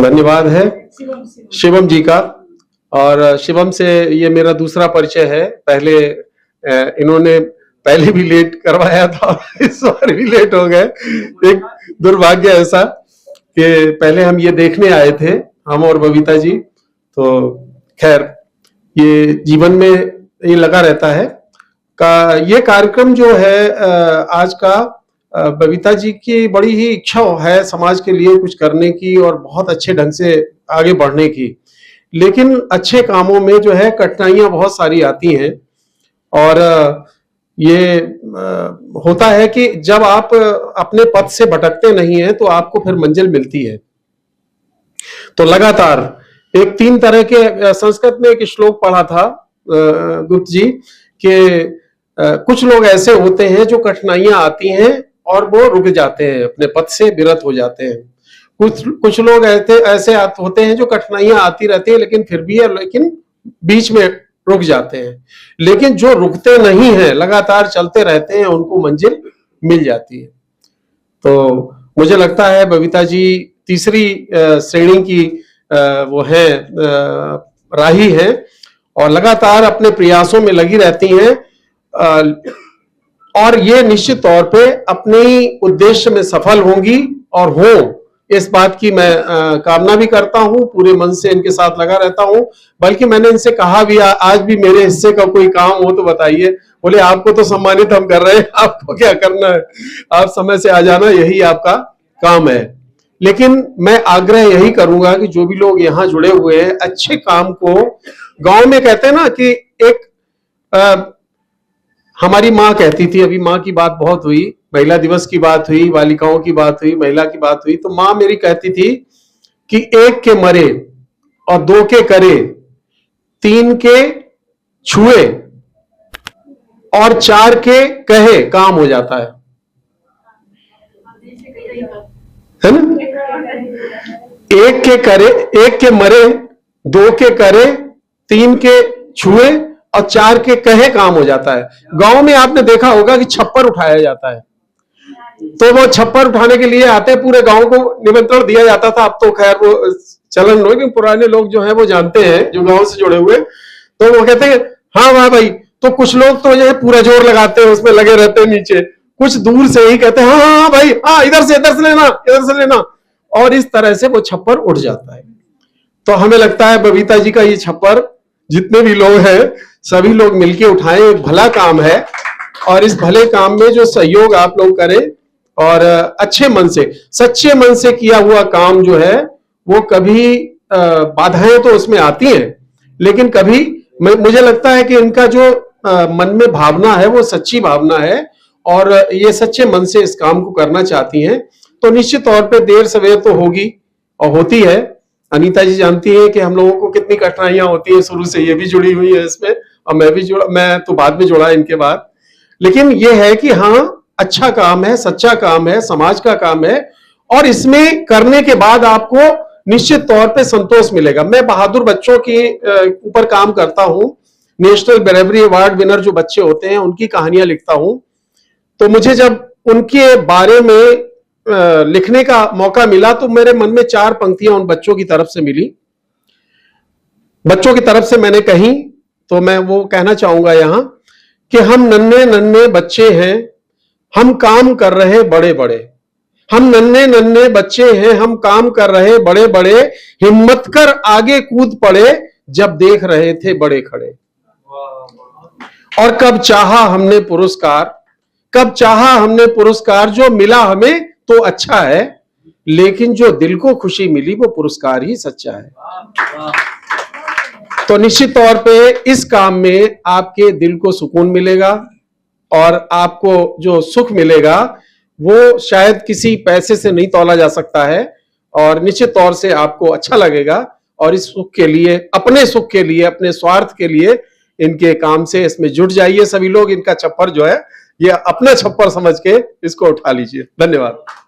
धन्यवाद है शिवम जी का। और शिवम से ये मेरा दूसरा परिचय है। पहले इन्होंने पहले भी लेट करवाया था, इस बार भी लेट हो गए। एक दुर्भाग्य ऐसा कि पहले हम ये देखने आए थे, हम और बबीता जी। तो खैर ये जीवन में ये लगा रहता है का ये कार्यक्रम जो है आज का, बबीता जी की बड़ी ही इच्छा है समाज के लिए कुछ करने की और बहुत अच्छे ढंग से आगे बढ़ने की। लेकिन अच्छे कामों में जो है कठिनाइयां बहुत सारी आती हैं। और ये होता है कि जब आप अपने पथ से भटकते नहीं हैं तो आपको फिर मंजिल मिलती है। तो लगातार एक 3 तरह के, संस्कृत में एक श्लोक पढ़ा था गुप्त जी कि कुछ लोग ऐसे होते हैं जो कठिनाइयां आती हैं और वो रुक जाते हैं, अपने पथ से विरत हो जाते हैं। कुछ लोग ऐसे होते हैं जो कठिनाइयां आती रहती है लेकिन फिर भी है, लेकिन बीच में रुक जाते हैं। लेकिन जो रुकते नहीं हैं, लगातार चलते रहते हैं, उनको मंजिल मिल जाती है। तो मुझे लगता है बबीता जी तीसरी श्रेणी की वो है राही है और लगातार अपने प्रयासों में लगी रहती हैं। और ये निश्चित तौर पे अपने उद्देश्य में सफल होंगी और हो, इस बात की मैं कामना भी करता हूं। पूरे मन से इनके साथ लगा रहता हूं। बल्कि मैंने इनसे कहा भी आज भी मेरे हिस्से का कोई काम हो तो बताइए। बोले आपको तो सम्मानित हम कर रहे हैं, आपको क्या करना है, आप समय से आ जाना, यही आपका काम है। लेकिन मैं आग्रह यही करूंगा कि जो भी लोग यहाँ जुड़े हुए हैं, अच्छे काम को, गांव में कहते हैं ना कि एक हमारी माँ कहती थी, अभी माँ की बात बहुत हुई, महिला दिवस की बात हुई, बालिकाओं की बात हुई, महिला की बात हुई, तो माँ मेरी कहती थी कि 1 के मरे और 2 के करे, 3 के छुए और 4 के कहे काम हो जाता है ना। 1 के करे, 1 के मरे, 2 के करे, 3 के छुए और 4 के कहे काम हो जाता है। गांव में आपने देखा होगा कि छप्पर उठाया जाता है, तो वो छप्पर उठाने के लिए आते, पूरे गांव को निमंत्रण दिया जाता था। अब तो खैर वो चलन हो, क्योंकि पुराने लोग जो हैं वो जानते हैं, जो गांव से जुड़े हुए, तो वो कहते हैं हाँ वाह भाई। तो कुछ लोग तो जो है पूरा जोर लगाते हैं, उसमें लगे रहते हैं नीचे, कुछ दूर से ही कहते हैं हाँ हाँ भाई, हाँ इधर से लेना, इधर से लेना, और इस तरह से वो छप्पर उठ जाता है। तो हमें लगता है बबीता जी का ये छप्पर जितने भी लोग हैं सभी लोग मिलके उठाएं, एक भला काम है। और इस भले काम में जो सहयोग आप लोग करें और अच्छे मन से, सच्चे मन से किया हुआ काम जो है वो कभी बाधाएं तो उसमें आती हैं, लेकिन कभी मुझे लगता है कि इनका जो मन में भावना है वो सच्ची भावना है और ये सच्चे मन से इस काम को करना चाहती हैं। तो निश्चित तौर पे देर सवेर तो होगी और होती है। अनीता जी जानती है कि हम लोगों को कितनी कठिनाइयां होती है, शुरू से ये भी जुड़ी हुई है इसमें और मैं भी जुड़ा, मैं तो बाद में जुड़ा इनके बाद। लेकिन ये है कि हाँ, अच्छा काम है, सच्चा काम है, समाज का काम है और इसमें करने के बाद आपको निश्चित तौर पे संतोष मिलेगा। मैं बहादुर बच्चों के ऊपर काम करता हूं, नेशनल ब्रेवरी अवार्ड विनर जो बच्चे होते हैं उनकी कहानियां लिखता हूं। तो मुझे जब उनके बारे में लिखने का मौका मिला तो मेरे मन में 4 पंक्तियां उन बच्चों की तरफ से मिली, बच्चों की तरफ से मैंने कही, तो मैं वो कहना चाहूंगा यहां कि हम नन्हे नन्हे बच्चे हैं, हम काम कर रहे बड़े बड़े, हम नन्हे नन्हे बच्चे हैं, हम काम कर रहे बड़े बड़े, हिम्मत कर आगे कूद पड़े जब देख रहे थे बड़े खड़े। और कब चाहा हमने पुरस्कार, कब चाहा हमने पुरस्कार, जो मिला हमें तो अच्छा है, लेकिन जो दिल को खुशी मिली वो पुरस्कार ही सच्चा है। तो निश्चित तौर पे इस काम में आपके दिल को सुकून मिलेगा और आपको जो सुख मिलेगा वो शायद किसी पैसे से नहीं तौला जा सकता है और निश्चित तौर से आपको अच्छा लगेगा। और इस सुख के लिए, अपने सुख के लिए, अपने स्वार्थ के लिए इनके काम से इसमें जुट जाइए सभी लोग। इनका छप्पर जो है ये अपना छप्पर समझ के इसको उठा लीजिए। धन्यवाद।